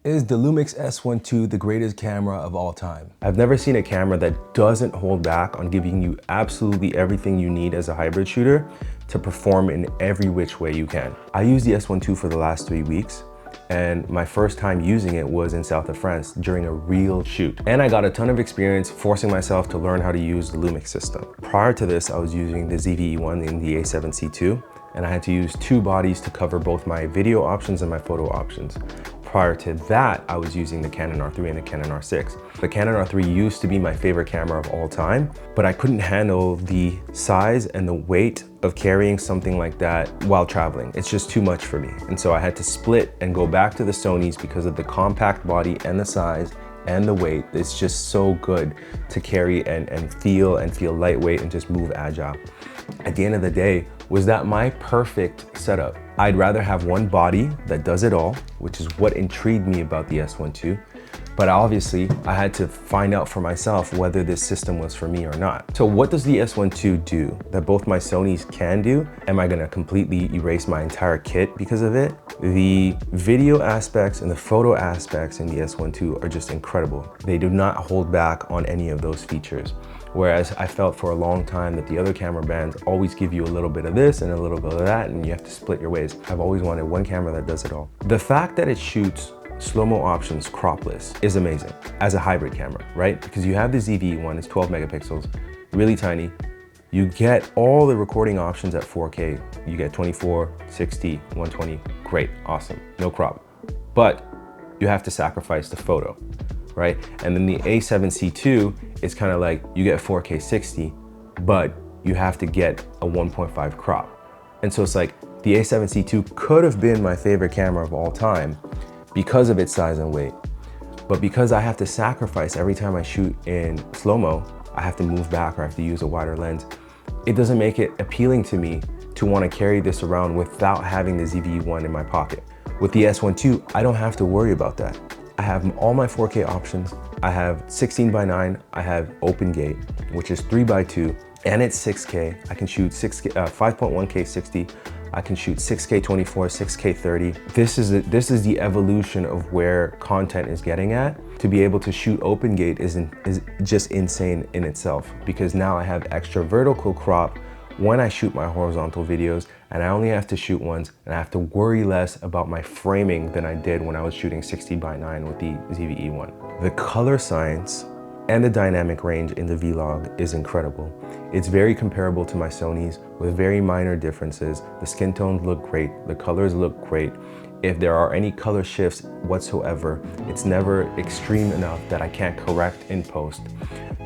Is the LUMIX S1II the greatest camera of all time? I've never seen a camera that doesn't hold back on giving you absolutely everything you need as a hybrid shooter to perform in every which way you can. I used the S1II for the last 3 weeks, and my first time using it was in south of France during a real shoot. And I got a ton of experience forcing myself to learn how to use the LUMIX system. Prior to this, I was using the ZVE1 in the A7CII, and I had to use 2 bodies to cover both my video options and my photo options. Prior to that, I was using the Canon R3 and the Canon R6. The Canon R3 used to be my favorite camera of all time, but I couldn't handle the size and the weight of carrying something like that while traveling. It's just too much for me. And so I had to split and go back to the Sonys because of the compact body and the size and the weight. It's just so good to carry and feel lightweight and just move agile. At the end of the day, was that my perfect setup? I'd rather have one body that does it all, which is what intrigued me about the S1II. But obviously, I had to find out for myself whether this system was for me or not. So what does the S1II do that both my Sonys can do? Am I gonna completely erase my entire kit because of it? The video aspects and the photo aspects in the S1II are just incredible. They do not hold back on any of those features. Whereas I felt for a long time that the other camera brands always give you a little bit of this and a little bit of that, and you have to split your ways. I've always wanted one camera that does it all. The fact that it shoots slow-mo options cropless is amazing as a hybrid camera, right? Because you have the ZVE1, it's 12 megapixels, really tiny. You get all the recording options at 4K. You get 24, 60, 120, great, awesome, no crop. But you have to sacrifice the photo, right? And then the A7C II is kind of like, you get 4K 60, but you have to get a 1.5 crop. And so it's like, the A7C II could have been my favorite camera of all time because of its size and weight. But because I have to sacrifice every time I shoot in slow-mo, I have to move back or I have to use a wider lens, it doesn't make it appealing to me to want to carry this around without having the ZVE1 in my pocket. With the S1II, I don't have to worry about that. I have all my 4K options. I have 16:9, I have open gate, which is 3:2, and it's 6K. I can shoot 5.1K 60. I can shoot 6K 24, 6K 30. This is the evolution of where content is getting at. To be able to shoot open gate is just insane in itself, because now I have extra vertical crop when I shoot my horizontal videos, and I only have to shoot once, and I have to worry less about my framing than I did when I was shooting 60:9 with the ZVE1. The color science and the dynamic range in the vlog is incredible. It's very comparable to my Sonys with very minor differences. The skin tones look great, the colors look great. If there are any color shifts whatsoever, it's never extreme enough that I can't correct in post.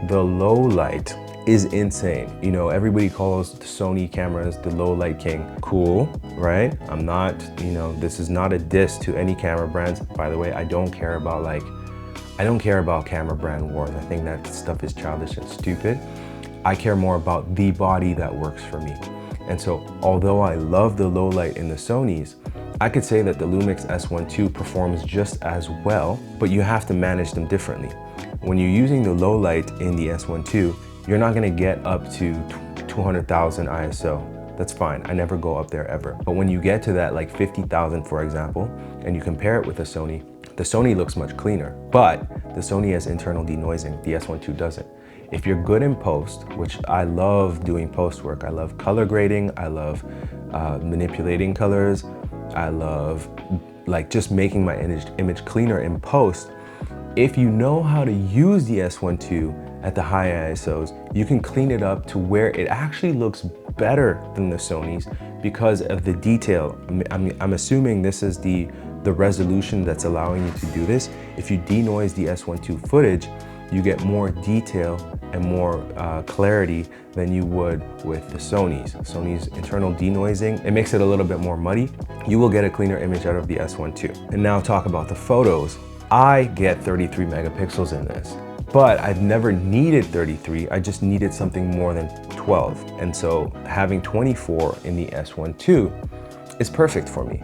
The low light is insane. You know, everybody calls the Sony cameras the low light king. Cool, right? I'm not, you know, this is not a diss to any camera brands. By the way, I don't care about camera brand wars. I think that stuff is childish and stupid. I care more about the body that works for me. And so, although I love the low light in the Sonys, I could say that the LUMIX S1II performs just as well, but you have to manage them differently. When you're using the low light in the S1II, you're not gonna get up to 200,000 ISO. That's fine, I never go up there ever. But when you get to that like 50,000, for example, and you compare it with the Sony looks much cleaner, but the Sony has internal denoising, the S1II doesn't. If you're good in post, which I love doing post work, I love color grading, I love manipulating colors, I love like just making my image cleaner in post. If you know how to use the S1II at the high ISOs, you can clean it up to where it actually looks better than the Sonys because of the detail. I'm assuming this is the resolution that's allowing you to do this. If you denoise the S1II footage, you get more detail and more clarity than you would with the Sonys. Sony's internal denoising, it makes it a little bit more muddy. You will get a cleaner image out of the S1II. And now talk about the photos. I get 33 megapixels in this, but I've never needed 33. I just needed something more than 12. And so having 24 in the S1II is perfect for me.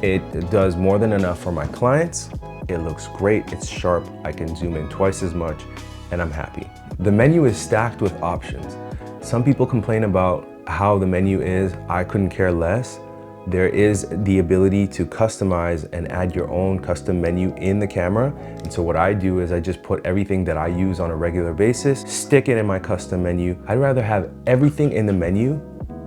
It does more than enough for my clients. It looks great, it's sharp, I can zoom in twice as much, and I'm happy. The menu is stacked with options. Some people complain about how the menu is. I couldn't care less. there is the ability to customize and add your own custom menu in the camera. And so what I do is I just put everything that I use on a regular basis, stick it in my custom menu. I'd rather have everything in the menu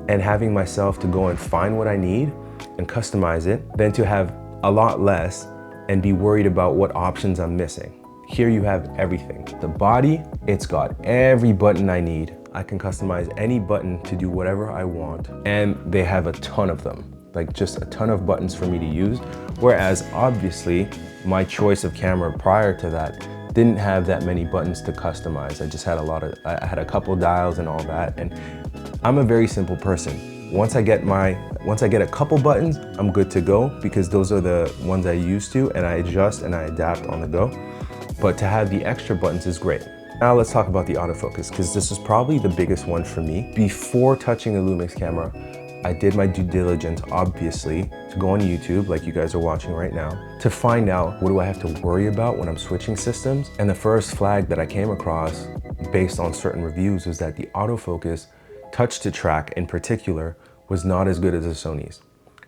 and having myself to go and find what I need and customize it than to have a lot less and be worried about what options I'm missing. Here you have everything. The body, it's got every button I need. I can customize any button to do whatever I want. And they have a ton of them, like just a ton of buttons for me to use. Whereas obviously my choice of camera prior to that didn't have that many buttons to customize. I just had I had a couple dials and all that. And I'm a very simple person. Once I get a couple buttons, I'm good to go because those are the ones I used to, and I adjust and I adapt on the go. But to have the extra buttons is great. Now let's talk about the autofocus, because this is probably the biggest one for me. Before touching a Lumix camera, I did my due diligence, obviously, to go on YouTube, like you guys are watching right now, to find out what do I have to worry about when I'm switching systems. And the first flag that I came across, based on certain reviews, was that the autofocus, touch to track in particular, was not as good as the Sony's.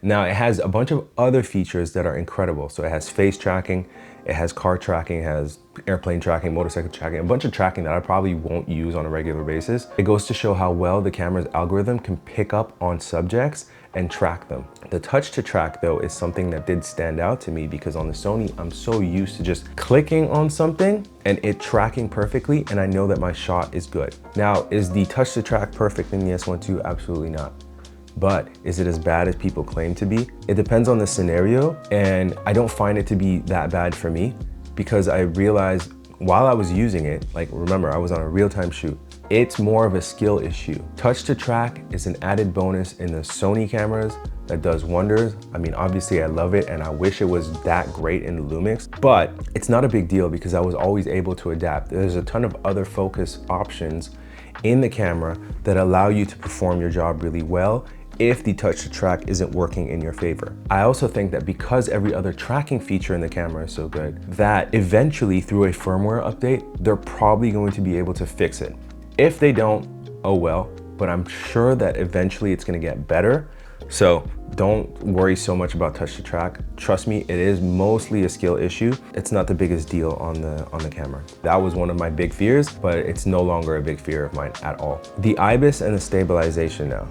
Now it has a bunch of other features that are incredible. So it has face tracking, it has car tracking, it has airplane tracking, motorcycle tracking, a bunch of tracking that I probably won't use on a regular basis. It goes to show how well the camera's algorithm can pick up on subjects and track them. The touch to track though is something that did stand out to me because on the Sony, I'm so used to just clicking on something and it tracking perfectly, and I know that my shot is good. Now, is the touch to track perfect in the S1II? Absolutely not. But is it as bad as people claim to be? It depends on the scenario, and I don't find it to be that bad for me because I realized while I was using it, like remember, I was on a real-time shoot, it's more of a skill issue. Touch to track is an added bonus in the Sony cameras that does wonders. I mean, obviously I love it and I wish it was that great in the Lumix, but it's not a big deal because I was always able to adapt. There's a ton of other focus options in the camera that allow you to perform your job really well if the touch to track isn't working in your favor. I also think that because every other tracking feature in the camera is so good, that eventually through a firmware update, they're probably going to be able to fix it. If they don't, oh well, but I'm sure that eventually it's gonna get better. So don't worry so much about touch to track. Trust me, it is mostly a skill issue. It's not the biggest deal on the camera. That was one of my big fears, but it's no longer a big fear of mine at all. The IBIS and the stabilization now.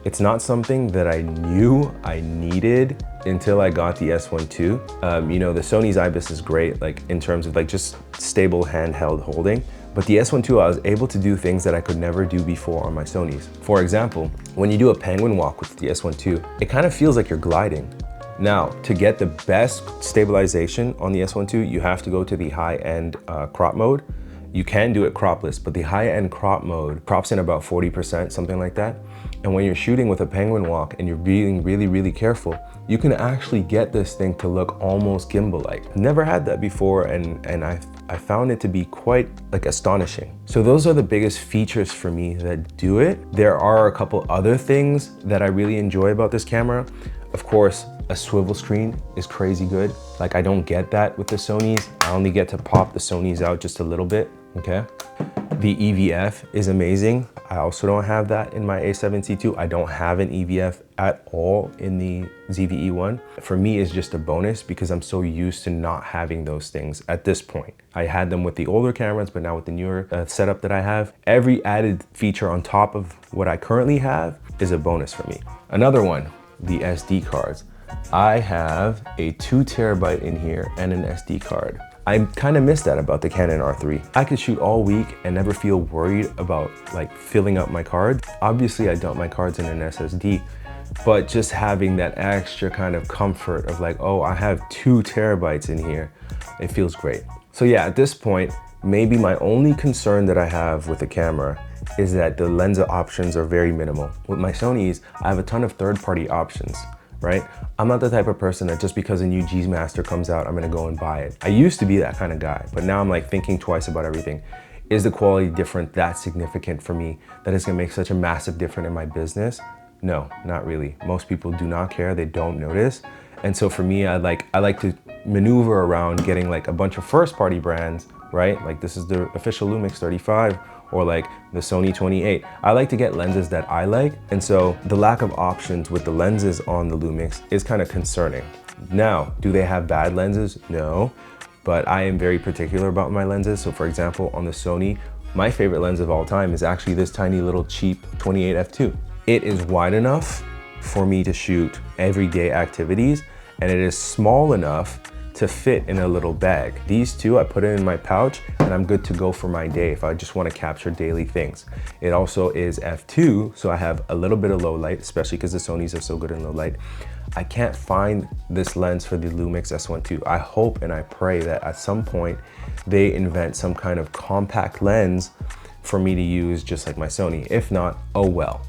It's not something that I knew I needed until I got the S1II. You know, the Sony's IBIS is great, like in terms of like just stable handheld holding. But the S1II, I was able to do things that I could never do before on my Sonys. For example, when you do a penguin walk with the S1II, it kind of feels like you're gliding. Now, to get the best stabilization on the S1II, you have to go to the high-end crop mode. You can do it cropless, but the high-end crop mode crops in about 40%, something like that. And when you're shooting with a penguin walk and you're being really, really careful, you can actually get this thing to look almost gimbal-like. Never had that before, and I found it to be quite like astonishing. So those are the biggest features for me that do it. There are a couple other things that I really enjoy about this camera. Of course, a swivel screen is crazy good. Like I don't get that with the Sonys. I only get to pop the Sonys out just a little bit, okay? The EVF is amazing. I also don't have that in my A7CII. I don't have an EVF at all in the ZVE1. For me, it's just a bonus because I'm so used to not having those things at this point. I had them with the older cameras, but now with the newer setup that I have, every added feature on top of what I currently have is a bonus for me. Another one, the SD cards. I have a 2 terabyte in here and an SD card. I kind of miss that about the Canon R3. I could shoot all week and never feel worried about like filling up my cards. Obviously I dump my cards in an SSD, but just having that extra kind of comfort of like, oh, I have 2 terabytes in here, it feels great. So yeah, at this point, maybe my only concern that I have with the camera is that the lens options are very minimal. With my Sonys, I have a ton of third-party options. Right? I'm not the type of person that just because a new G Master comes out, I'm gonna go and buy it. I used to be that kind of guy, but now I'm like thinking twice about everything. Is the quality difference that significant for me that it's gonna make such a massive difference in my business? No, not really. Most people do not care, they don't notice. And so for me, I like to maneuver around getting like a bunch of first party brands, right? Like this is the official LUMIX 35 or like the Sony 28. I like to get lenses that I like. And so the lack of options with the lenses on the LUMIX is kind of concerning. Now, do they have bad lenses? No, but I am very particular about my lenses. So for example, on the Sony, my favorite lens of all time is actually this tiny little cheap 28 f2. It is wide enough for me to shoot everyday activities, and it is small enough to fit in a little bag. These two, I put it in my pouch and I'm good to go for my day if I just want to capture daily things. It also is f2, so I have a little bit of low light, especially because the Sonys are so good in low light. I can't find this lens for the LUMIX S1II. I hope and I pray that at some point they invent some kind of compact lens for me to use just like my Sony. If not, oh well.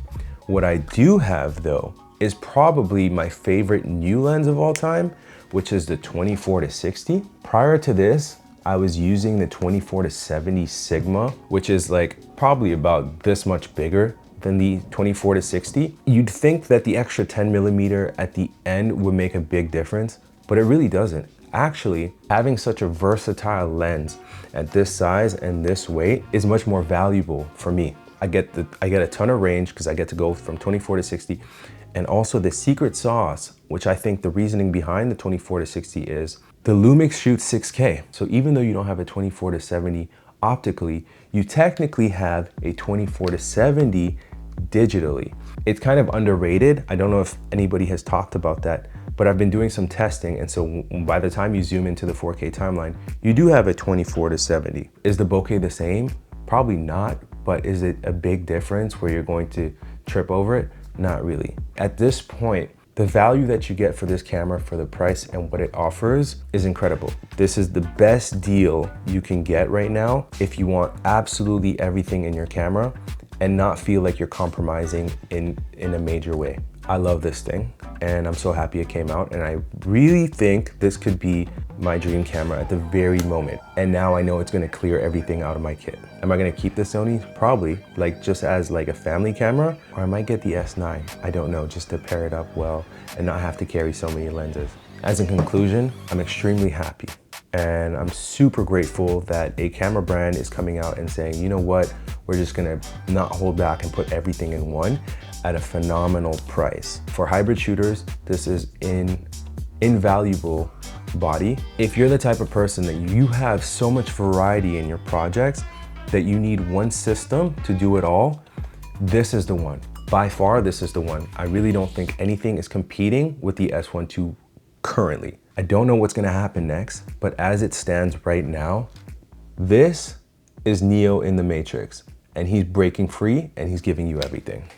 What I do have though is probably my favorite new lens of all time, which is the 24-60. Prior to this, I was using the 24-70 Sigma, which is like probably about this much bigger than the 24-60. You'd think that the extra 10mm at the end would make a big difference, but it really doesn't. Actually, having such a versatile lens at this size and this weight is much more valuable for me. I get a ton of range because I get to go from 24-60. And also the secret sauce, which I think the reasoning behind the 24-60 is the LUMIX shoots 6K. So even though you don't have a 24-70 optically, you technically have a 24-70 digitally. It's kind of underrated. I don't know if anybody has talked about that, but I've been doing some testing. And so by the time you zoom into the 4K timeline, you do have a 24-70. Is the bokeh the same? Probably not, but is it a big difference where you're going to trip over it? Not really. At this point, the value that you get for this camera for the price and what it offers is incredible. This is the best deal you can get right now if you want absolutely everything in your camera and not feel like you're compromising in a major way. I love this thing and I'm so happy it came out, and I really think this could be my dream camera at the very moment. And now I know it's gonna clear everything out of my kit. Am I gonna keep the Sony? Probably, like just as like a family camera, or I might get the S9. I don't know, just to pair it up well and not have to carry so many lenses. As in conclusion, I'm extremely happy. And I'm super grateful that a camera brand is coming out and saying, you know what, we're just gonna not hold back and put everything in one at a phenomenal price. For hybrid shooters, this is invaluable body. If you're the type of person that you have so much variety in your projects that you need one system to do it all, this is the one. By far, this is the one. I really don't think anything is competing with the S1II currently. I don't know what's gonna happen next, but as it stands right now, this is Neo in the Matrix, and he's breaking free and he's giving you everything.